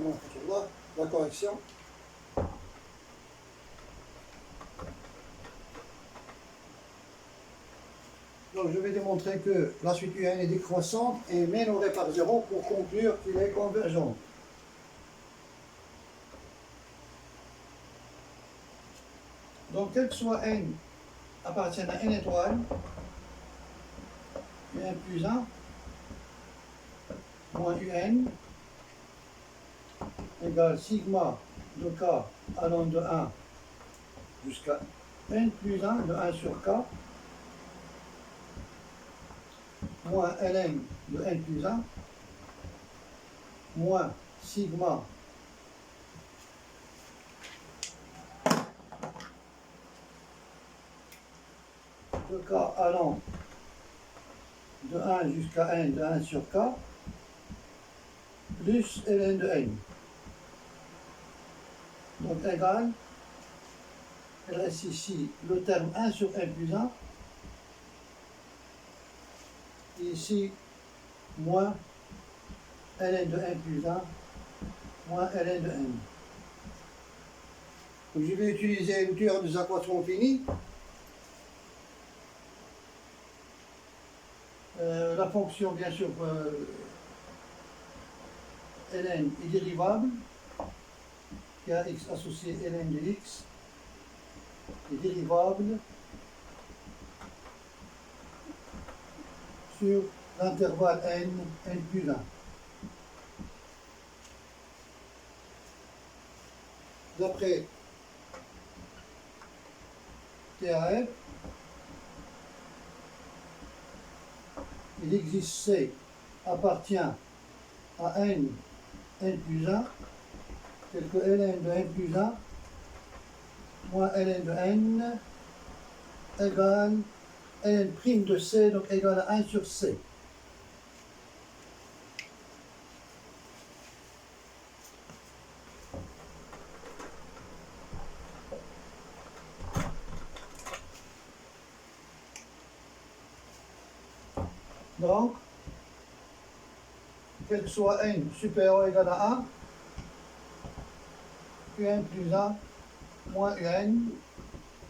directement sur la correction. Donc je vais démontrer que la suite UN est décroissante et mènerait par 0 pour conclure qu'il est convergent. Donc quel que soit n appartient à n étoile, un plus 1 moins un égale sigma de k allant de 1 jusqu'à n plus 1 de 1 sur k moins ln de n plus 1 moins sigma de k allant de 1 jusqu'à n de 1 sur k plus ln de n. Donc égal, il reste ici le terme 1 sur n plus 1, et ici moins ln de n plus 1 moins ln de n. Donc je vais utiliser une théorie des accroissements finis. La fonction, bien sûr, ln est dérivable, qui a x associé ln de x est dérivable sur l'intervalle n plus 1. D'après TAF, il existe C appartient à n plus 1, tel que ln de n plus 1 moins ln de n égale ln prime de C, donc égale à 1 sur C. Donc, quel que soit n supérieur ou égal à 1, un plus 1 moins un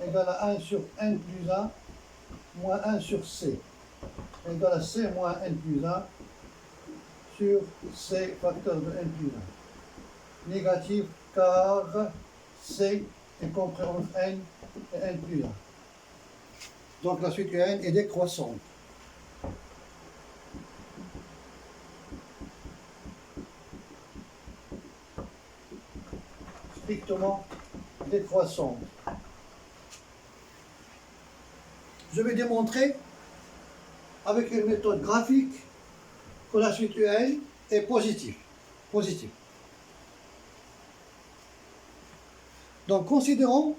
égale à 1 sur n plus 1 moins 1 sur c égale à c moins n plus 1 sur c facteur de n plus 1. Négatif car c est compris entre n et n plus 1. Donc la suite n est décroissante. Strictement décroissante. Je vais démontrer avec une méthode graphique que la suite UN est positive. Donc considérons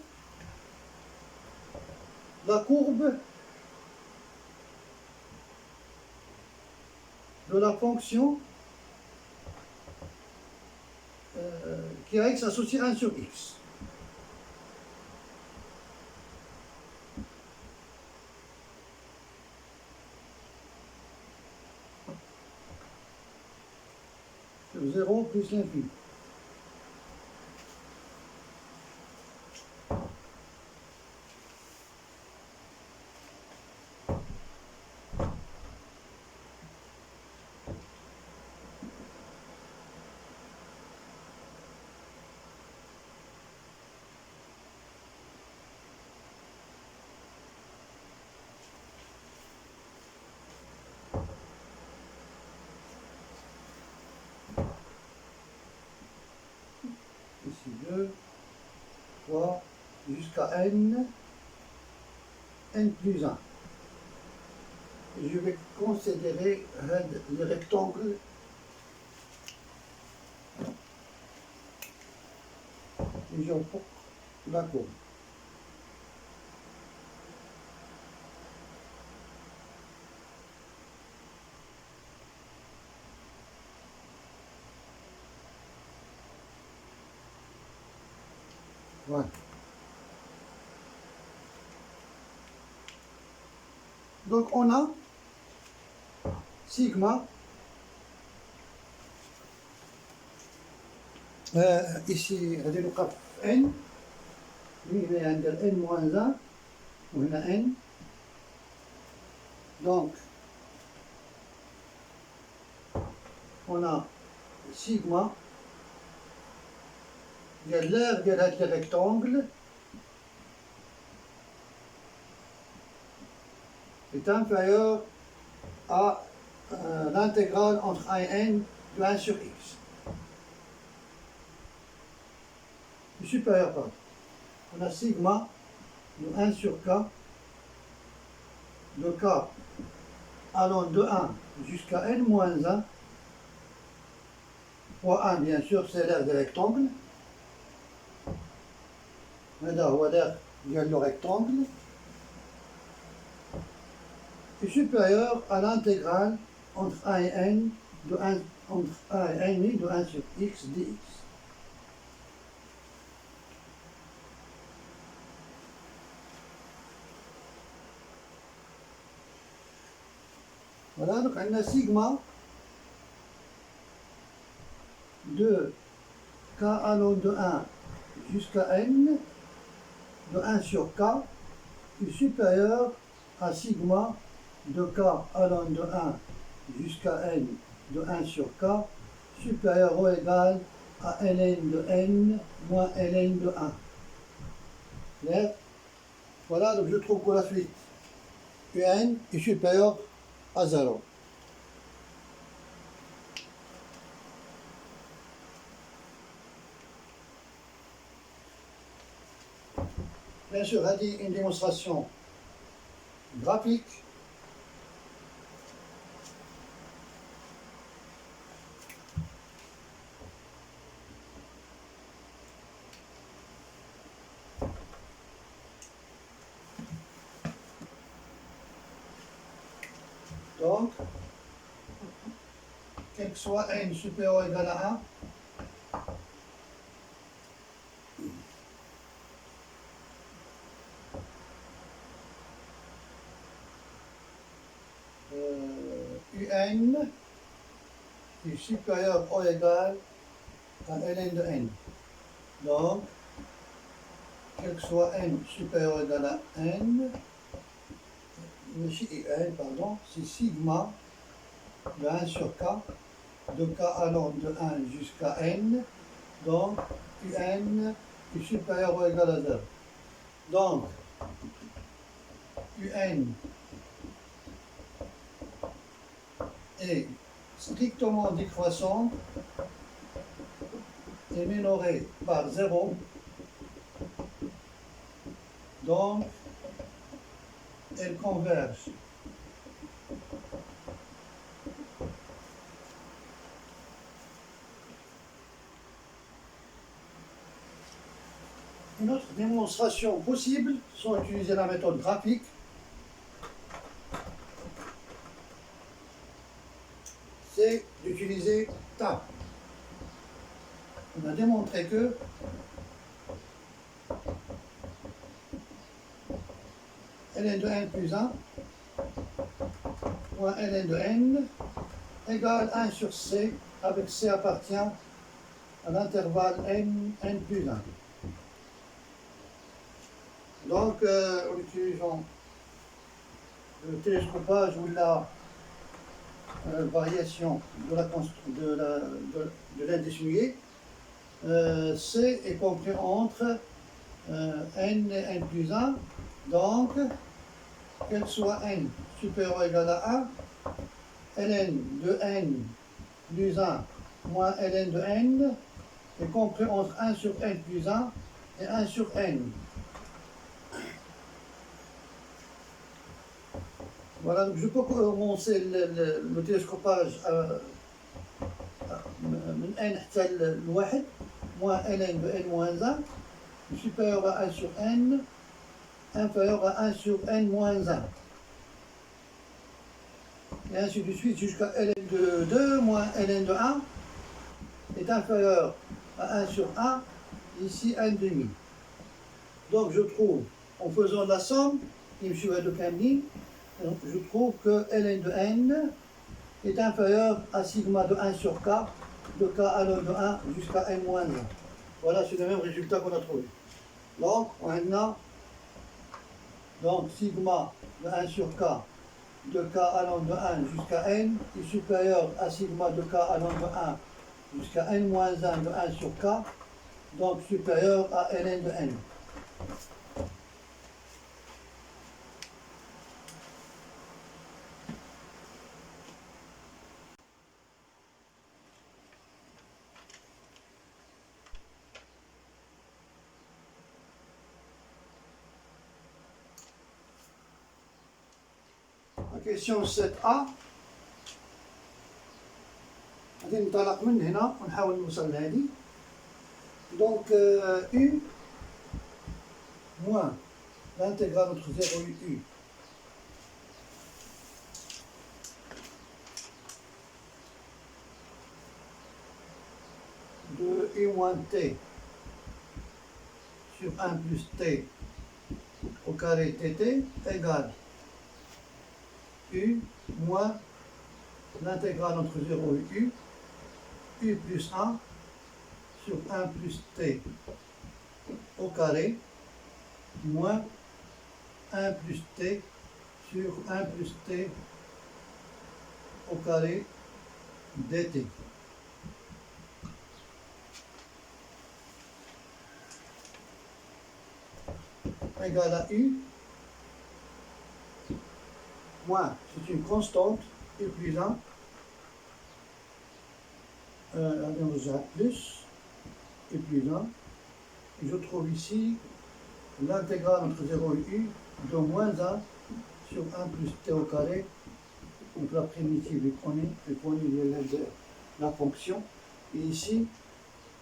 la courbe de la fonction qui a x associé 1 sur x. Sur 0 plus l'infini. Ici 2, 3, jusqu'à n plus 1. Et je vais considérer le rectangle et j'emporte la courbe. Voilà. Donc on a sigma ici غادي نوقف n هنا ندير n moins 1 وهنا n donc on a sigma ديال l'aire ديال هاد لي rectangle est inférieur à l'intégrale entre 1 et n de 1 sur x. Supérieur, pardon. On a sigma de 1 sur k, de k allant de 1 jusqu'à n moins 1, fois 1 bien sûr c'est l'aire des rectangles, هذا هو l'aire ديال le rectangle, est supérieur à l'intégrale entre 1 et n de 1, entre 1 et n de 1 sur x dx. Voilà, donc on a sigma de k allant de 1 jusqu'à n de 1 sur k est supérieur à sigma de k allant de 1 jusqu'à n de 1 sur k supérieur ou égal à ln de n moins ln de 1. Clair? Voilà, donc je trouve que la suite un est supérieur à 0. Bien sûr, elle dit une démonstration graphique. Donc, quel que soit n supérieur ou égal à 1, un est supérieur ou égal à ln de n. Donc, quel que soit n supérieur ou égal à n, un, pardon, c'est sigma de 1 sur k, de k allant de 1 jusqu'à n, donc un est supérieur ou égal à 0. Donc, un est strictement décroissante et minorée par 0, donc elle converge. Une autre démonstration possible, sans utiliser la méthode graphique, c'est d'utiliser tab. On a démontré que ln de n plus 1 moins ln de n égale 1 sur c, avec c appartient à l'intervalle n plus 1. Donc, en utilisant le télescopage ou la variation de l'indice muet, C est compris entre n et n plus 1, donc, quel soit n supérieur ou égal à 1, ln de n plus 1 moins ln de n est compris entre 1 sur n plus 1 et 1 sur n. Voilà, donc je peux commencer le télescopage من n حتى لواحد moins ln de n moins 1 supérieur à 1 sur n inférieur à 1 sur n moins 1. Et ainsi de suite jusqu'à ln de 2 moins ln de 1 est inférieur à 1 sur 1, ici 1 demi. Donc je trouve, en faisant la somme, il me suit de Camille, je trouve que ln de n est inférieur à sigma de 1 sur k de k allant de 1 jusqu'à n moins 1. Voilà, c'est le même résultat qu'on a trouvé. Donc, on a donc sigma de 1 sur k de k allant de 1 jusqu'à n est supérieur à sigma de k allant de 1 jusqu'à n moins 1 de 1 sur k, donc supérieur à ln de n. La question 7a. غادي ننطلق من هنا ونحاول نوصل لهذه. Donc U moins l'intégrale entre 0 et U de U moins T sur 1 plus T au carré TT égale U moins l'intégrale entre 0 et U, U plus 1 sur 1 plus T au carré moins 1 plus T sur 1 plus T au carré dt. Égale à U moins, c'est une constante, U plus 1, plus, U plus 1, et je trouve ici l'intégrale entre 0 et U de moins 1 sur 1 plus T au carré, donc la primitive est connue l'élève de la fonction, et ici,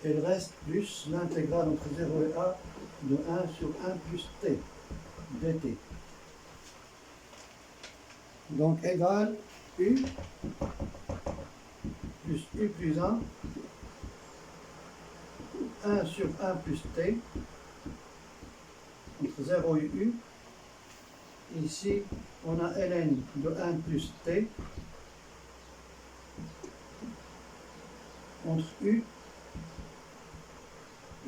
elle reste plus l'intégrale entre 0 et 1 de 1 sur 1 plus T dt. Donc égale U plus U plus 1, 1 sur 1 plus T, entre 0 et U. Ici, on a ln de 1 plus T, entre U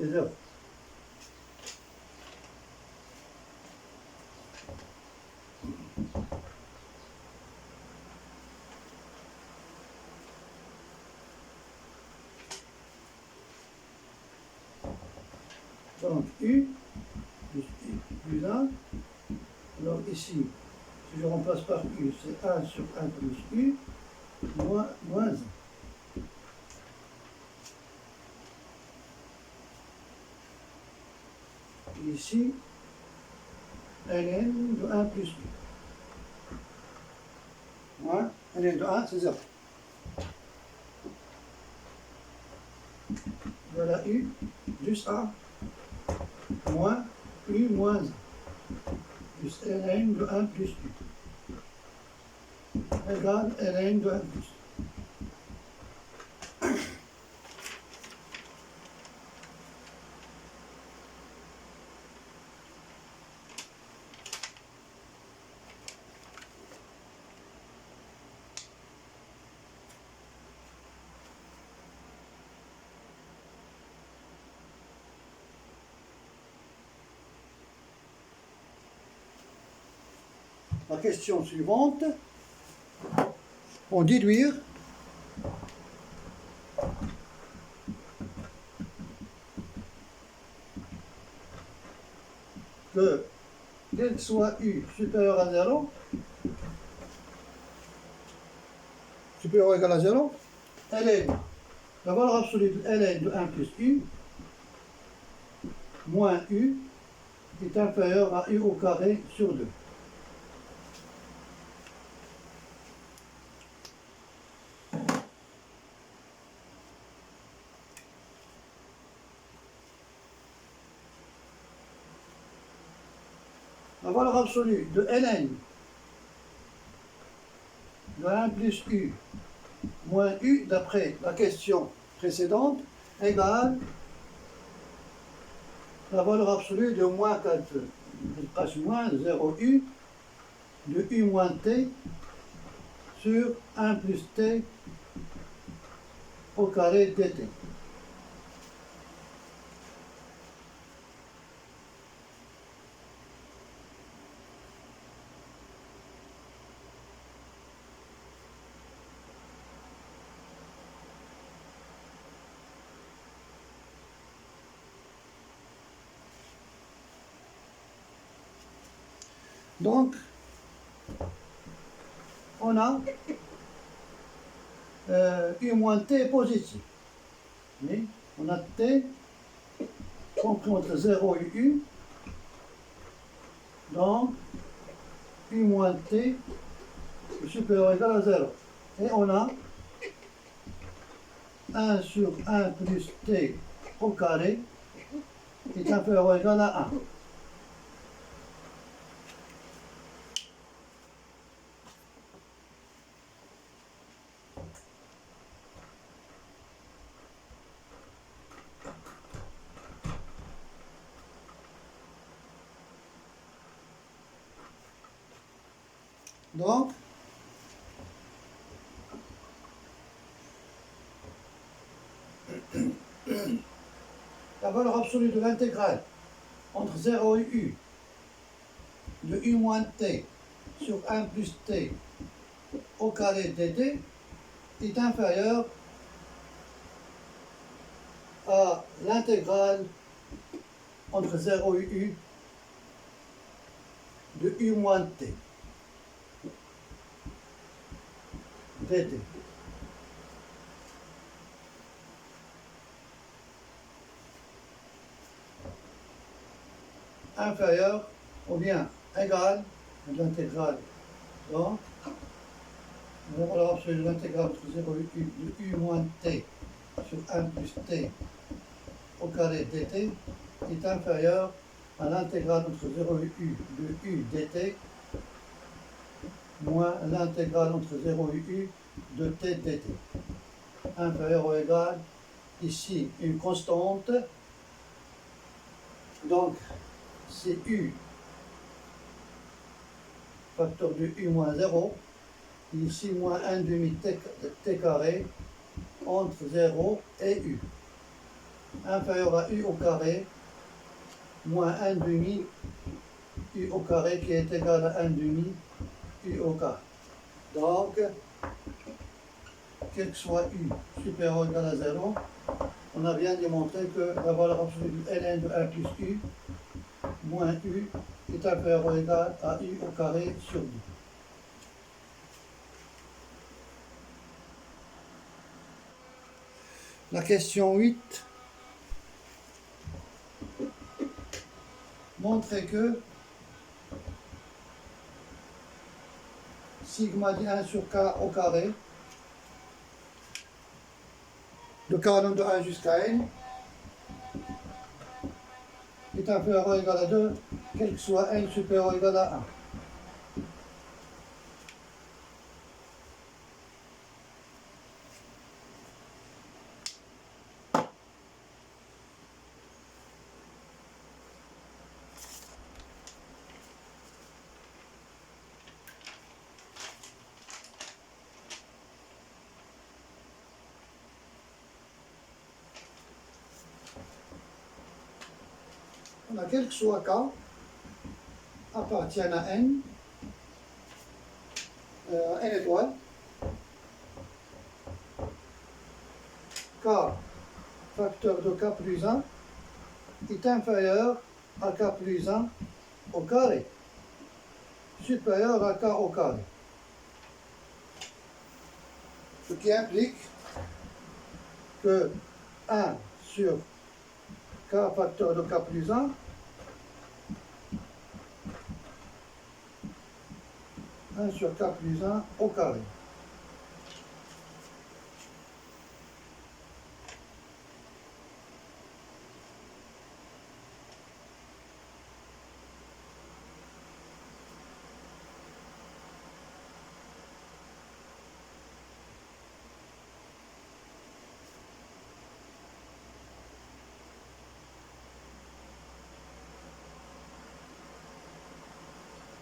et 0. Donc U plus 1, alors ici, si je remplace par U, c'est 1 sur 1 plus U, moins 1. Ici, ln de 1 plus U. Moins ln de 1, c'est 0. Voilà U plus 1 moins U moins 1 plus ln de 1 plus U égale ln de 1 plus U. La question suivante, pour déduire que quel que soit U supérieur à 0, supérieur ou égal à 0, ln, la valeur absolue de ln de 1 plus U, moins U, est inférieure à U au carré sur 2. La valeur absolue de ln de 1 plus U moins U, d'après la question précédente, égale la valeur absolue de moins 4, moins 0U de U moins T sur 1 plus T au carré dt. Donc, on a U moins T positif. Oui, on a T compris entre 0 et U. Donc, U moins T est supérieur ou égal à 0. Et on a 1 sur 1 plus T au carré est inférieur ou égal à 1. Donc, la valeur absolue de l'intégrale entre 0 et U de U moins T sur 1 plus T au carré dt est inférieure à l'intégrale entre 0 et U de U moins T dt. Inférieur ou bien égal à l'intégrale. Donc, la valeur absolue de l'intégrale entre 0 et U de U moins T sur 1 plus T au carré dt est inférieure à l'intégrale entre 0 et U de U dt moins l'intégrale entre 0 et U de T dt. Inférieur ou égal, ici une constante, donc c'est U facteur de U moins 0, ici moins 1 demi T carré entre 0 et U. Inférieur à U au carré moins 1 demi U au carré qui est égal à 1 demi U au carré. Donc, quel que soit U supérieur ou égal à 0, on a bien démontré que la valeur absolue du ln de 1 plus U moins U est inférieur ou égal à U au carré sur 2. La question 8 montrait que sigma de 1 sur k au carré de k allant de 1 jusqu'à n est inférieur ou égal à 2, quel que soit n supérieur ou égal à 1. On a quel que soit k appartient à n, n étoiles, k facteur de k plus 1 est inférieur à k plus 1 au carré, supérieur à k au carré. Ce qui implique que 1 sur k facteur de k plus 1 1 sur k plus 1 au carré.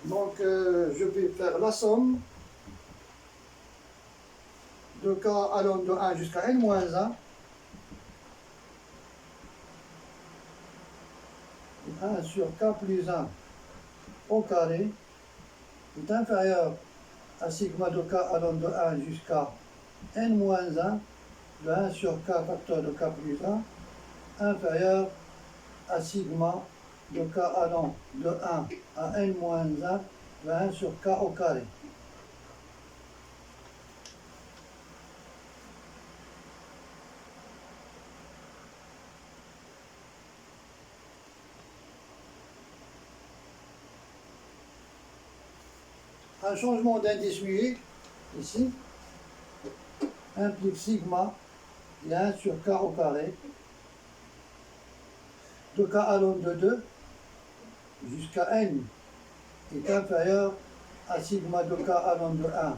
Donc je vais faire la somme de de k allant de 1 jusqu'à n moins 1, 1 sur k plus 1 au carré est inférieur à sigma de k allant de 1 jusqu'à n moins 1 de 1 sur k facteur de k plus 1 inférieur à sigma de k allant de 1 à n moins 1 de 1 sur k au carré. Un changement d'indice muet, ici, implique sigma et 1 sur k au carré de k allant de 2 jusqu'à n est inférieur à sigma de k allant de 1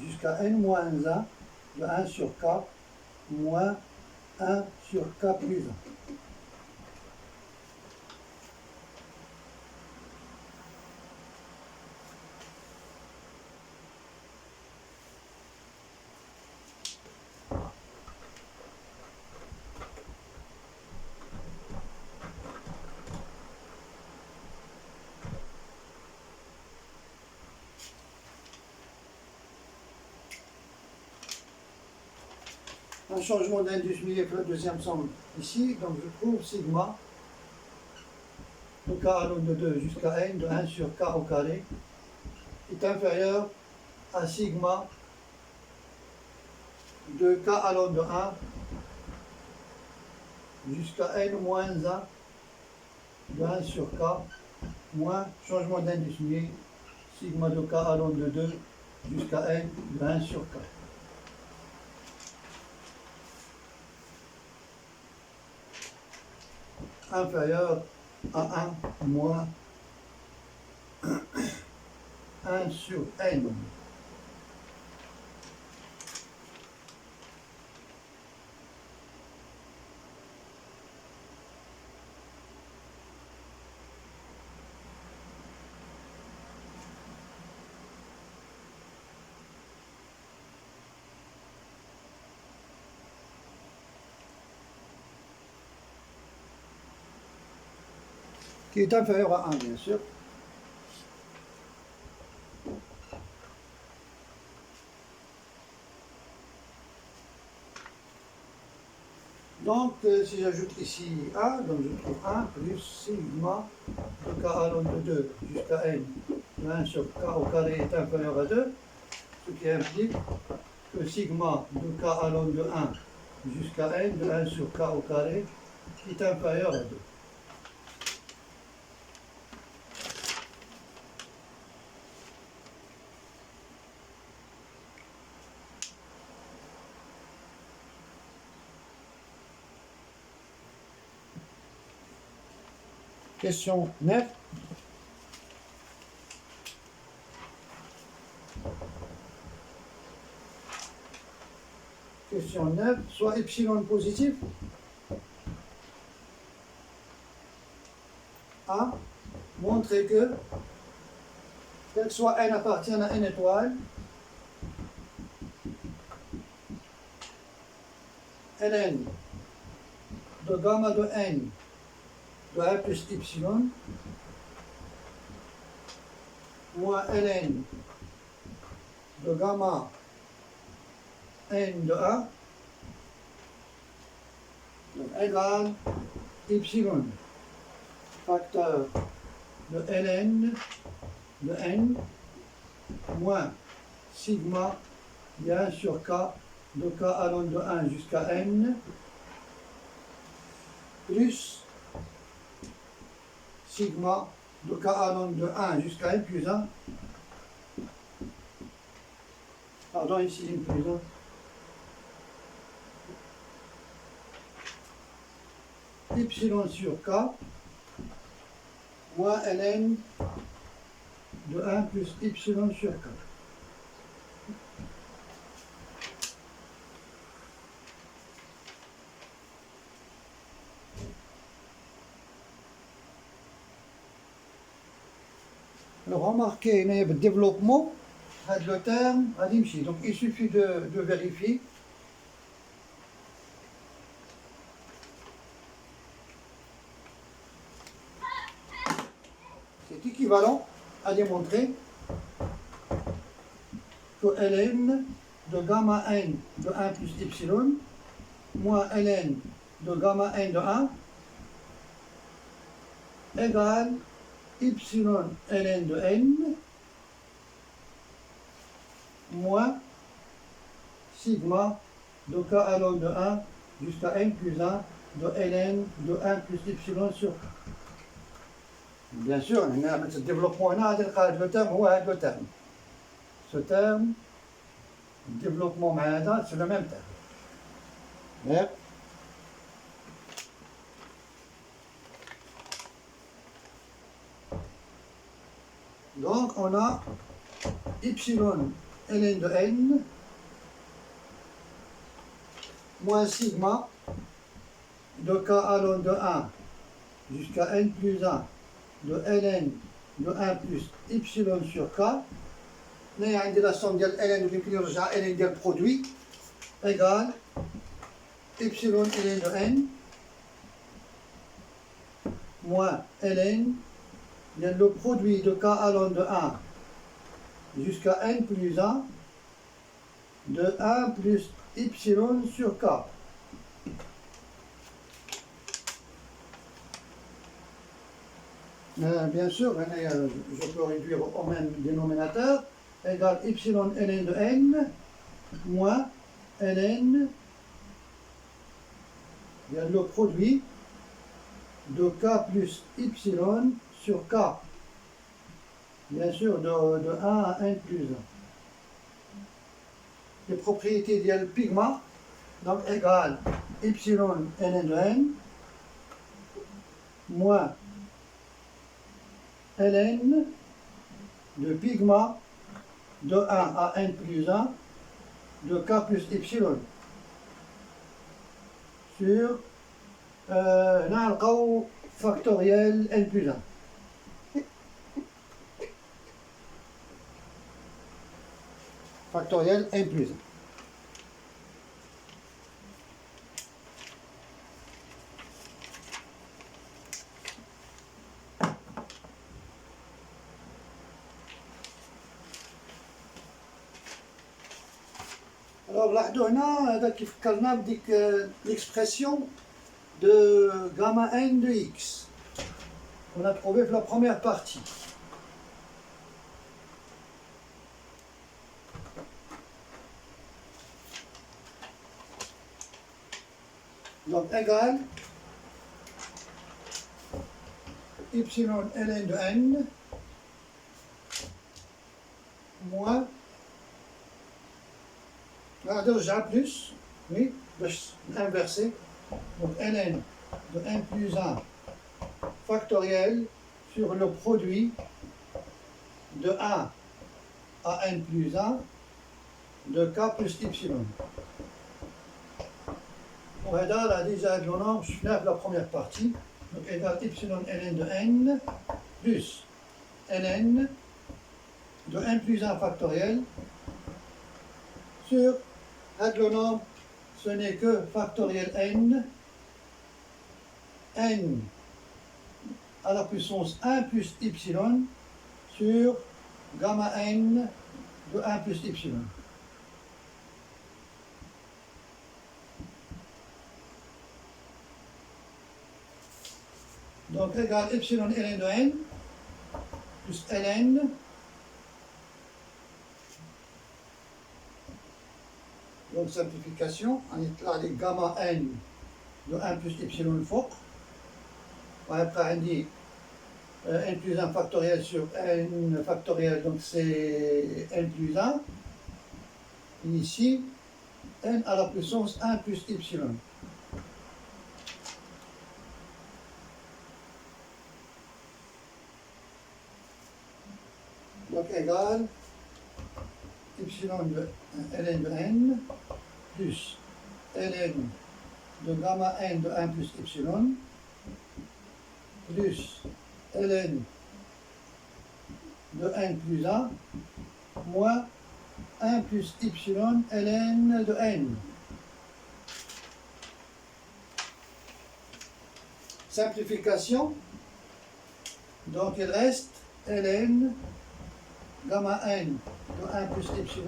jusqu'à n moins 1 de 1 sur k moins 1 sur k plus 1. Un changement d'indice muet pour la deuxième somme ici, donc je trouve sigma de k allant de 2 jusqu'à n de 1 sur k au carré est inférieur à sigma de k allant de 1 jusqu'à n moins 1 de 1 sur k moins changement d'indice muet sigma de k allant de 2 jusqu'à n de 1 sur k. Inférieur à 1 moins 1 sur n. Qui est inférieur à 1, bien sûr. Donc, si j'ajoute ici 1, donc je trouve 1 plus sigma de k allant de 2 jusqu'à n de 1 sur k au carré est inférieur à 2, ce qui implique que sigma de k allant de 1 jusqu'à n de 1 sur k au carré est inférieur à 2. Question 9. Question 9. Soit epsilon positif. A. Montrer que, quel que soit n appartient à n étoile, ln de gamma de n de 1 plus epsilon moins ln de gamma n de A donc égale epsilon facteur de ln de n moins sigma de 1 sur k de k allant de 1 jusqu'à n plus sigma de k allant de 1 jusqu'à n plus 1. Pardon, ici n plus 1. Epsilon sur k moins ln de 1 plus epsilon sur k. Alors remarquez, il y a le développement Le terme, donc il suffit de vérifier. C'est équivalent à démontrer que ln de gamma n de 1 plus epsilon moins ln de gamma n de 1 égale epsilon ln de n moins sigma de k ln de 1 jusqu'à n plus 1 de ln de 1 plus epsilon sur k. Bien sûr, ce développement le terme هو هذا le terme. Ce terme, développement c'est le même terme. Mais, donc on a epsilon ln de n moins sigma de k ln de 1 jusqu'à n plus 1 de ln de 1 plus epsilon sur k. Là, عندي la somme ديال ln اللي يمكن يرجع ln ديال produit égale epsilon ln de n moins ln le produit de k ln de 1 jusqu'à n plus 1 de 1 plus epsilon sur k. Bien sûr, je peux réduire au même dénominateur, égale epsilon ln de n moins ln le produit de k plus epsilon sur k. Bien sûr, de 1 à n plus 1. Les propriétés du pigma, donc égale epsilon ln de n moins ln de pigma de 1 à n plus 1 de k plus epsilon sur نلقاو factoriel n plus 1. Factoriel n plus 1. Alors لاحظوا هنا هذا كيف فكرنا بديك l'expression de gamma n de x qu'on a trouvé pour la première partie. Donc égale epsilon ln de n moins déjà plus, oui, inversé, donc ln de n plus 1 factoriel sur le produit de 1 à n plus 1 de k plus epsilon. وهذا là déjà le nom شفناه في la première partie, donc égale epsilon ln de n plus ln de n plus 1 factoriel sur le nom, ce n'est que factoriel n, n à la puissance 1 plus epsilon sur gamma n de 1 plus epsilon. Donc égale epsilon ln de n plus ln donc simplification, on est là les gamma n de 1 plus epsilon فوق. Après on dit n plus 1 factoriel sur n factoriel, donc c'est n plus 1. Et ici, n à la puissance 1 plus epsilon. Donc égale epsilon de ln de n plus ln de gamma n de 1 plus epsilon plus ln de n plus 1 moins 1 plus y ln de n. Simplification. Donc il reste ln gamma n de 1 plus y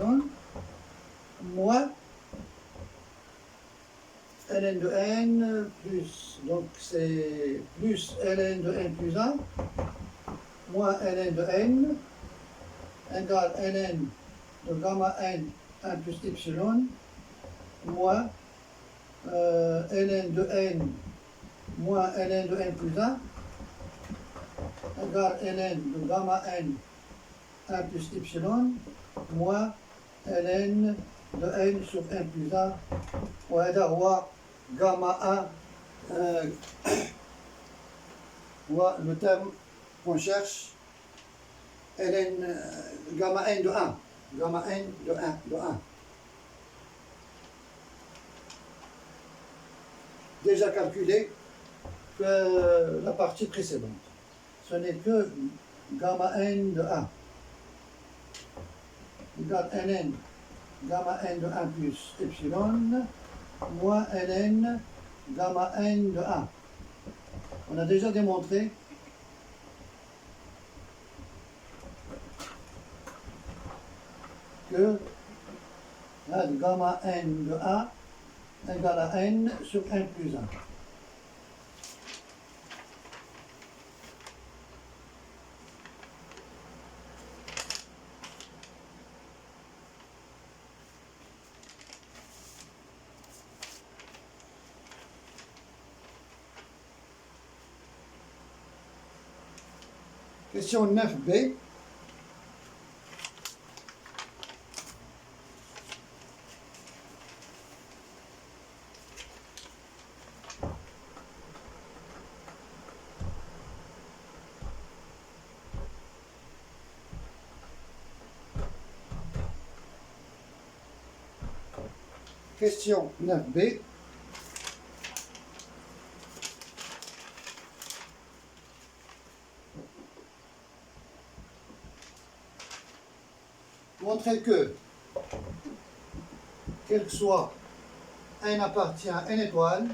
moins ln de n plus, donc c'est plus ln de n plus 1 moins ln de n égale ln de gamma n 1 plus y moins ln de n moins ln de n plus 1 égale ln de gamma n 1 plus y moins ln de n sur n plus 1 وهذا هو gamma 1 هو le terme qu'on cherche ln gamma n de 1 gamma n de 1 de 1 déjà calculé que la partie précédente. Ce n'est que gamma n de 1 égale ln gamma n de 1 plus y moins ln gamma n de 1. On a déjà démontré que gamma n de 1 égale à n sur n plus 1. Question 9b. Question 9b. Montrer que, quel que soit n appartient à n étoile,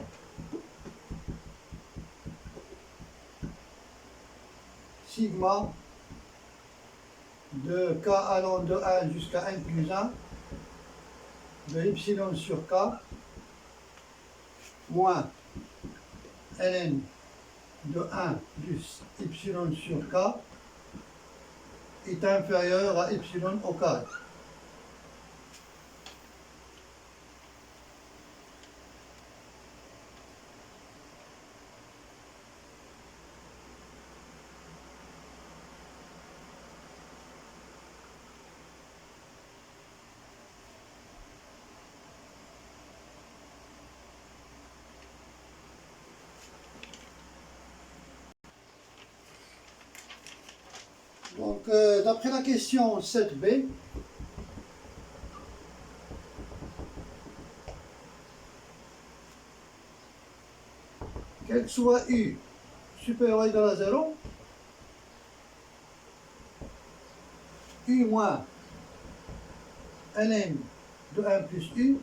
sigma de k allant de 1 jusqu'à n plus 1 de y sur k moins ln de 1 plus y sur k est inférieur à y au carré. Donc, d'après la question 7b, quel que soit u supérieur ou égal à 0, u moins ln de 1 plus u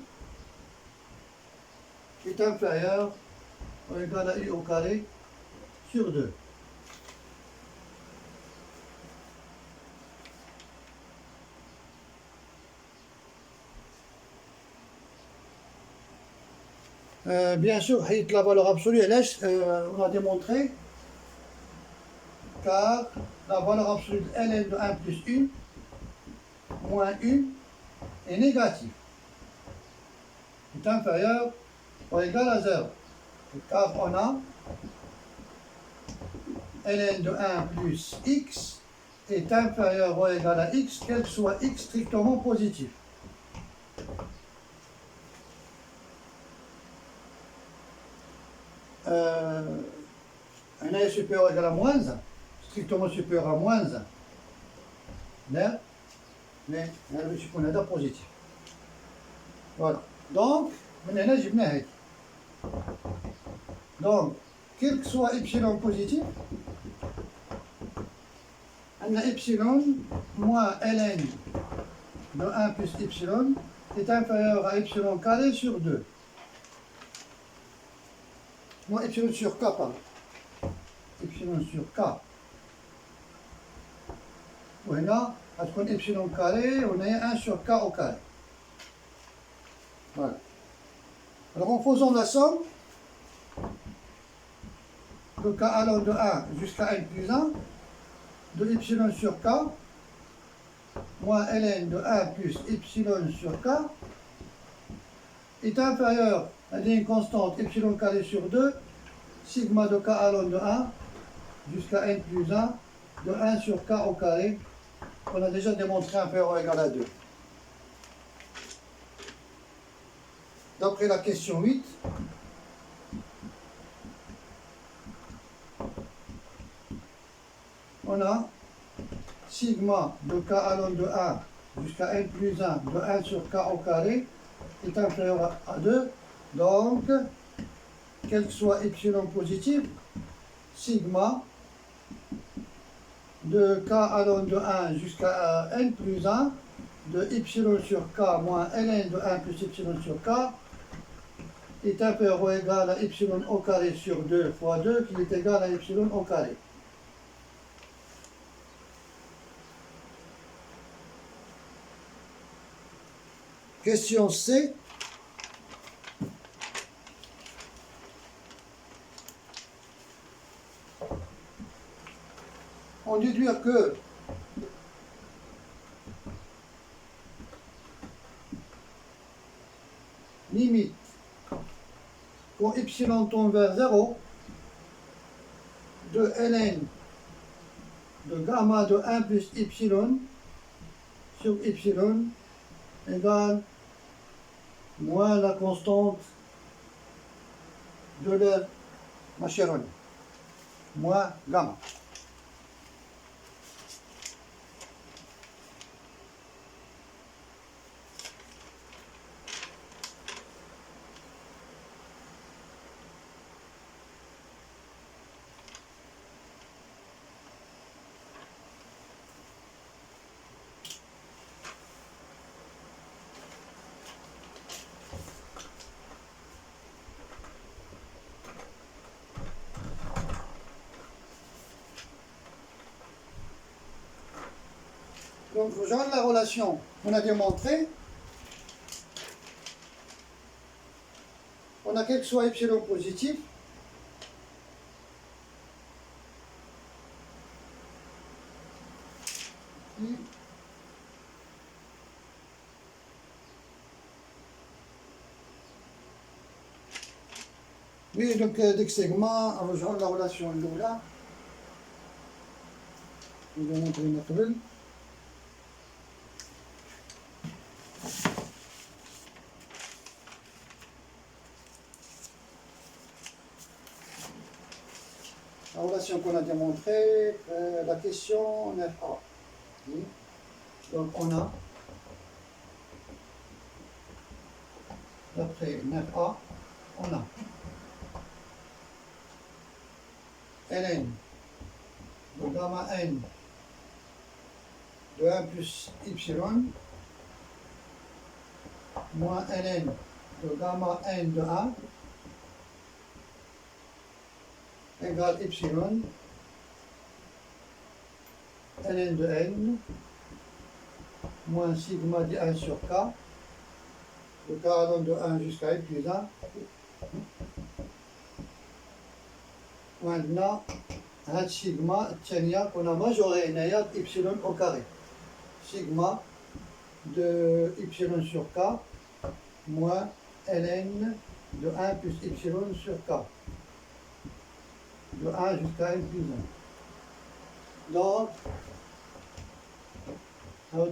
est inférieur ou égal à u au carré sur 2. Bien sûr, la valeur absolue, on a démontré, car la valeur absolue de ln de 1 plus u moins u est négative, est inférieur ou égal à 0. Car on a ln de 1 plus x est inférieur ou égal à x, quel que soit x strictement positif. Un est supérieur ou égal à moins 1, strictement supérieur à moins 1. Là, mais je suis qu'on est positif. Voilà. Donc, maintenant, j'ai mis. Donc, quel que soit y positif, on a y moins ln de 1 plus epsilon est inférieur à epsilon carré sur 2. Non, epsilon sur k, pardon. Epsilon sur k. وهنا غتكون epsilon carré وهنايا 1 sur k au carré. Voilà. Alors en faisant la somme de k allant de 1 jusqu'à n plus 1, de epsilon sur k, moins ln de 1 plus epsilon sur k, est inférieur à une constante epsilon carré sur 2, sigma de k allant de 1 jusqu'à n plus 1, de 1 sur k au carré, qu'on a déjà démontré inférieur ou égal à 2. D'après la question 8, on a sigma de k allant de 1 jusqu'à n plus 1 de 1 sur k au carré est inférieur à 2. Donc, quel que soit epsilon positif, sigma de k allant de 1 jusqu'à n plus 1 de epsilon sur k moins ln de 1 plus epsilon sur k est inférieur ou égal à epsilon au carré sur 2 fois 2 qui est égal à epsilon au carré. Question C. On déduit que limite quand epsilon tend vers 0 de ln de gamma de 1 plus epsilon sur epsilon égale moins la constante de l'air Maccheroni, moins gamma. Donc, rejoindre la relation qu'on a démontrée, on a quel que soit epsilon positif, oui, donc dès que segment, on rejoint la relation là. Je vais montrer une autre. La relation qu'on a démontrée, la question 9a. Oui. Donc on a, d'après 9a, on a ln de gamma n de 1 plus epsilon moins ln de gamma n de 1 égale epsilon ln de n moins sigma de 1 sur k, le k allant de 1 jusqu'à n plus 1. Maintenant, هاد sigma الثانية كنا majoré هنايا epsilon au carré. Sigma de epsilon sur k moins ln de 1 plus epsilon sur k. De 1 jusqu'à n plus 1. Donc,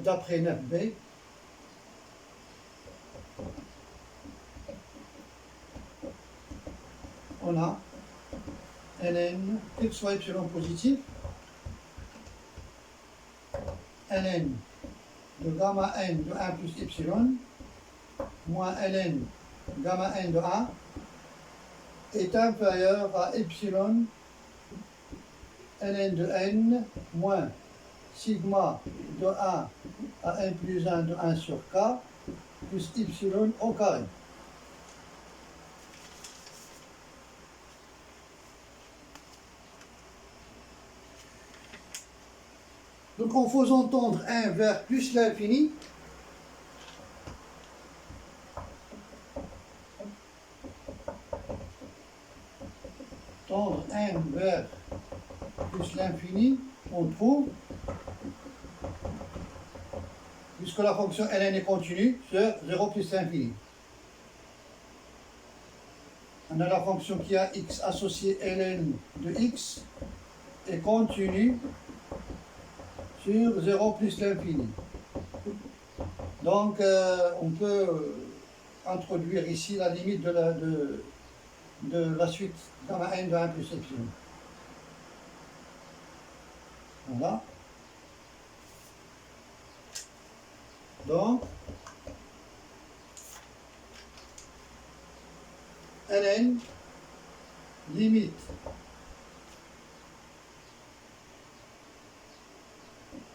d'après 9b, on a ln, quel que soit epsilon positif, ln de gamma n de 1 plus epsilon moins ln gamma n de 1 est inférieur à epsilon ln de n moins sigma de 1 à n plus 1 de 1 sur k plus y au carré. Donc en faisant tendre 1 vers plus l'infini, tendre 1 vers plus l'infini, on trouve, puisque la fonction ln est continue, sur 0 plus l'infini. On a la fonction qui a x associé ln de x est continue sur 0 plus l'infini. Donc on peut introduire ici la limite de la suite gamma n de 1 plus epsilon. Voilà. Donc, ln limite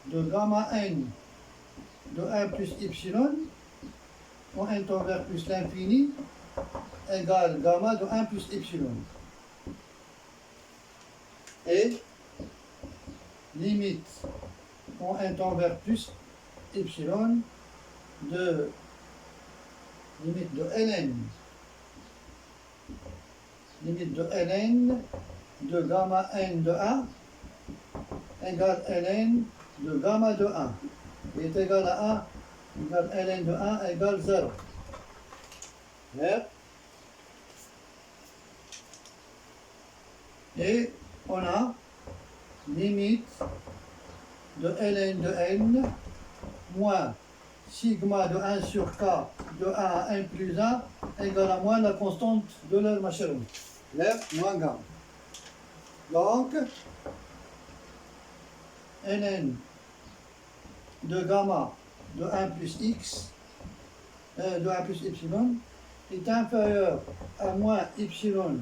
de gamma n de 1 plus epsilon en n tend vers plus l'infini égale gamma de 1 plus epsilon. Et limite en n tend vers plus epsilon de limite de ln de gamma n de 1 égale ln de gamma de 1 qui est égal à 1 égale ln de 1 égale 0. Et on a limite de ln de n moins sigma de 1 sur k de 1 à n plus 1 égale à moins la constante de l'Hermachéronique. Moins gamma. Donc, ln de gamma de 1 plus x, de 1 plus epsilon, est inférieur à moins epsilon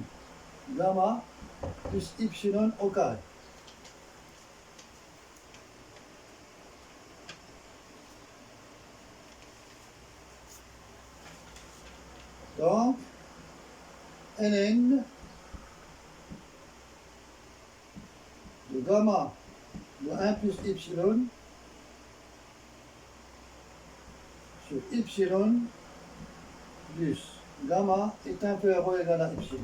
gamma plus epsilon au carré. Donc, ln de gamma de 1 plus epsilon sur epsilon plus gamma est inférieur ou égal à epsilon.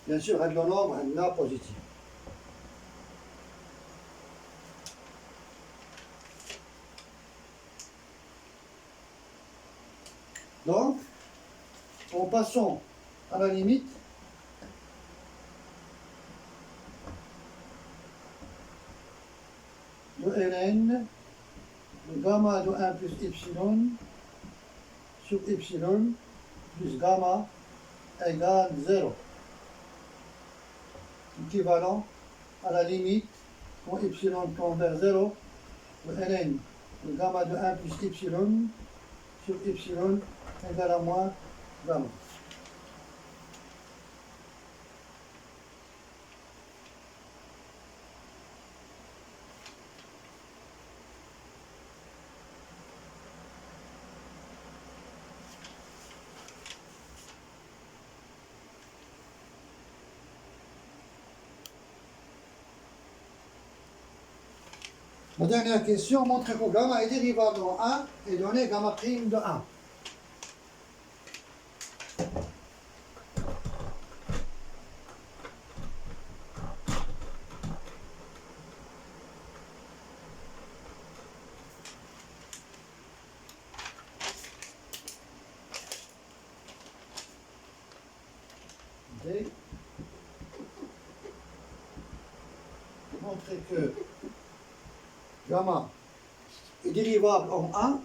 Bien sûr, règle en nombre, un A positif. Donc, en passant à la limite, de ln de gamma de 1 plus epsilon sur epsilon plus gamma égale 0. Équivalent à la limite quand epsilon tend vers 0 de ln de gamma de 1 plus epsilon sur epsilon égale à moins gamma. La dernière question montre que gamma est dérivable en 1 et donné gamma prime de 1. Et montrer que gamma est dérivable en 1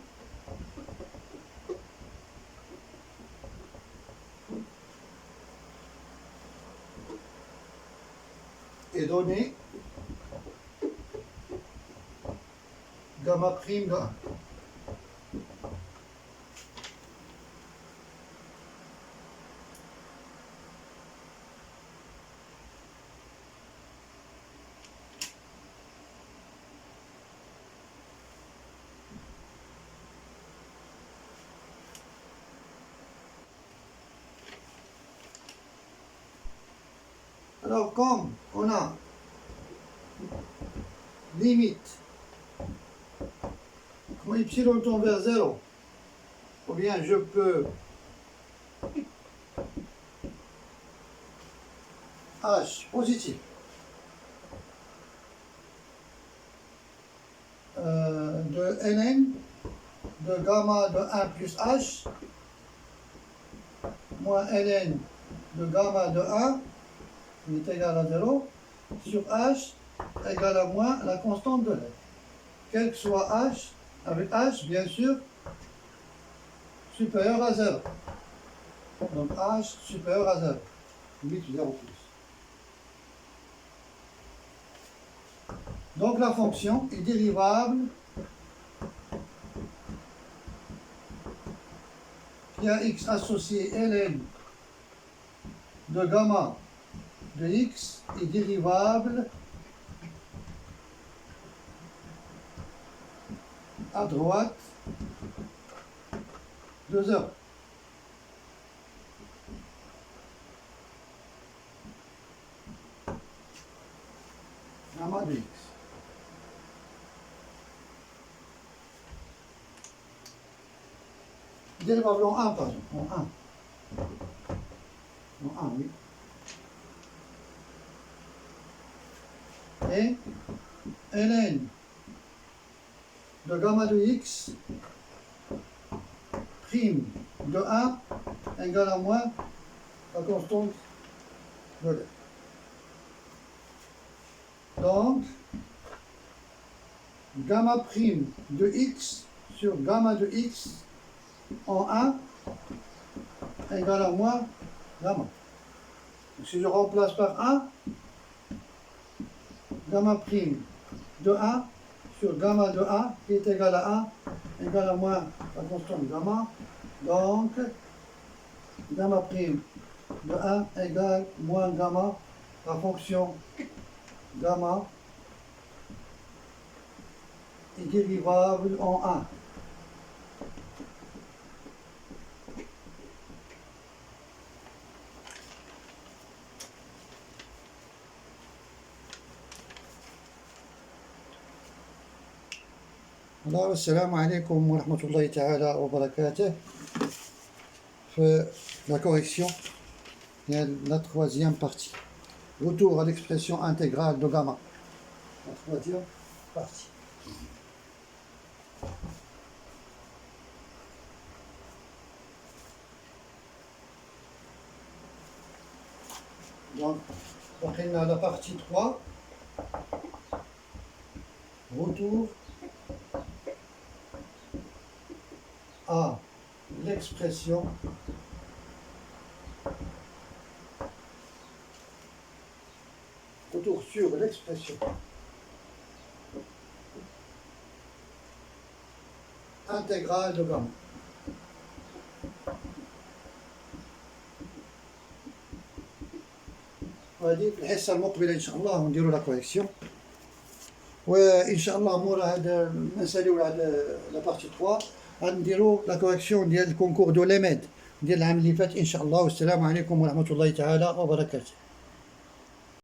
et donné gamma prime de 1. Alors comme on a limite, quand y tend vers 0, ou bien je peux h positif de ln de gamma de 1 plus h moins ln de gamma de 1 qui est égal à 0 sur h égale à moins la constante de l'air. Quel que soit h, avec h bien sûr supérieur à 0. Donc h supérieur à 0. 8 0 plus. Donc la fonction est dérivable qui a x associé ln de gamma de x est dérivable à droite de 0. Gamma de x. Dérivable en 1, pardon, en 1. En 1, oui. Et ln de gamma de x prime de 1 égale à moins la constante de l'air. Donc, gamma prime de x sur gamma de x en 1 égale à moins gamma. Donc, si je remplace par 1, gamma prime de 1 sur gamma de 1 qui est égal à 1 égale à moins la constante gamma. Donc, gamma prime de 1 égale moins gamma, la fonction gamma est dérivable en 1. Alors, assalamu alaikum wa rahmatullahi ta'ala wa barakatuh. La correction, il y a la troisième partie. Retour à l'expression intégrale de gamma. La troisième partie. Donc, on a la partie 3. Retour à l'expression retour sur l'expression intégrale de gamma. وهذه الحصة المقبلة إن شاء الله نديروا لا كوريكسيون وإن شاء الله مورا هذا نساليو على لا بارتي 3 غنديروا لا كوريكسيون ديال الكونكور دو ليميد ديال العام اللي فات إن شاء الله. والسلام عليكم ورحمة الله تعالى وبركاته.